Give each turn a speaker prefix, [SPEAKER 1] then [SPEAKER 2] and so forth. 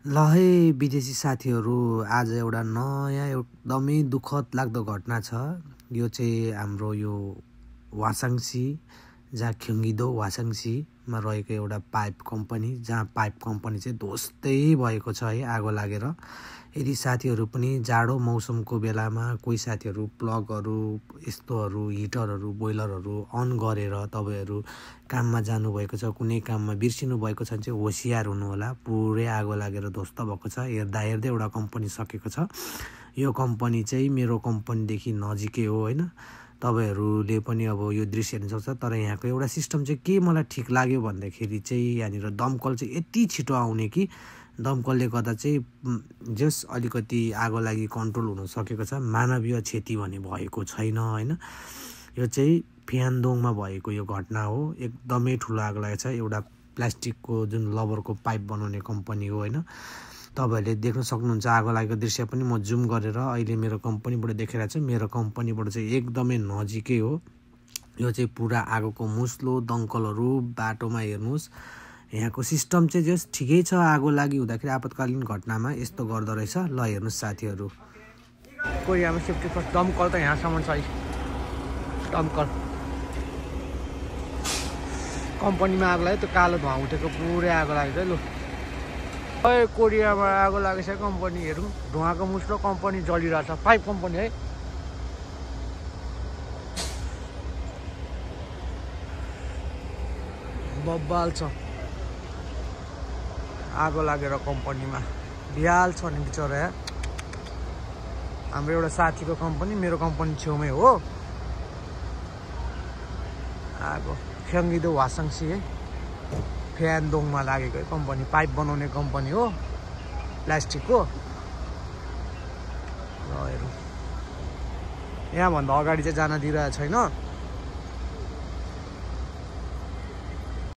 [SPEAKER 1] ल है विदेशी साथीहरू, आज एउटा नयाँ एकदमै दुःखद लाग्दो घटना छ। यो चाहिँ हाम्रो यो वासाङसी जहाँ ख्योङ्गिदो वासाङसीमा रहेको एउटा पाइप कम्पनी, जहाँ पाइप कम्पनी चाहिँ ध्वस्तै भएको छ है आगो लागेर। यदि साथीहरू पनि जाडो मौसमको बेलामा कोही साथीहरू प्लगहरू यस्तोहरू हिटरहरू बोइलरहरू अन गरेर तपाईँहरू काममा जानुभएको छ, कुनै काममा बिर्सिनु भएको छ भने चाहिँ होसियार हुनु होला। पुरै आगो लागेर ध्वस्त भएको छ। हेर्दा हेर्दै एउटा कम्पनी सकेको छ। यो कम्पनी चाहिँ मेरो कम्पनीदेखि नजिकै हो होइन। तपाईँहरूले पनि अब यो दृश्य हेर्न सक्छ। तर यहाँको एउटा सिस्टम चाहिँ के मलाई ठिक लाग्यो भन्दाखेरि चाहिँ यहाँनिर दमकल चाहिँ यति छिटो आउने कि दमकलले गर्दा चाहिँ जस अलिकति आगो लागि कन्ट्रोल हुन सकेको छ। मानवीय क्षति भने भएको छैन होइन। यो चाहिँ फ्यान्दोङमा भएको यो घटना हो। एकदमै ठुलो आगो लागेको छ। एउटा प्लास्टिकको जुन लबरको पाइप बनाउने कम्पनी हो होइन। तपाईँहरूले देख्न सक्नुहुन्छ आगो लागेको दृश्य पनि म जुम गरेर अहिले मेरो कम्पनीबाट देखिरहेको छु। मेरो कम्पनीबाट चाहिँ एकदमै नजिकै हो। यो चाहिँ पुरा आगोको मुस्लो दमकलहरू बाटोमा हेर्नुहोस्। यहाँको सिस्टम चाहिँ जस ठिकै छ। आगो लागि हुँदाखेरि आपतकालीन घटनामा यस्तो गर्दो रहेछ। ल हेर्नुहोस् साथीहरू, कोरियामा सेफ्टी फर्स्ट दमकल त यहाँसम्म छ है। दमकल कम्पनीमा आगो लाग्यो, त्यो कालो धुवा उठेको पुरै आगो लागेको है। लु कोरियामा आगो लागेछ कम्पनी हेरौँ। धुवाको मुस्लो कम्पनी जलिरहेछ, पाइप कम्पनी है। बब्बाल छ आगो लागेर कम्पनीमा, बिहाल छ नि बिचरा। हाम्रो एउटा साथीको कम्पनी मेरो कम्पनी छेउमै हो। आगो ख्योङ्गिदो वासाङसी है, फ्यान्दोङमा लागेको है कम्पनी। पाइप बनाउने कम्पनी हो प्लास्टिकको। ल हेरौँ, यहाँभन्दा अगाडि चाहिँ जान दिइरहेको छैन।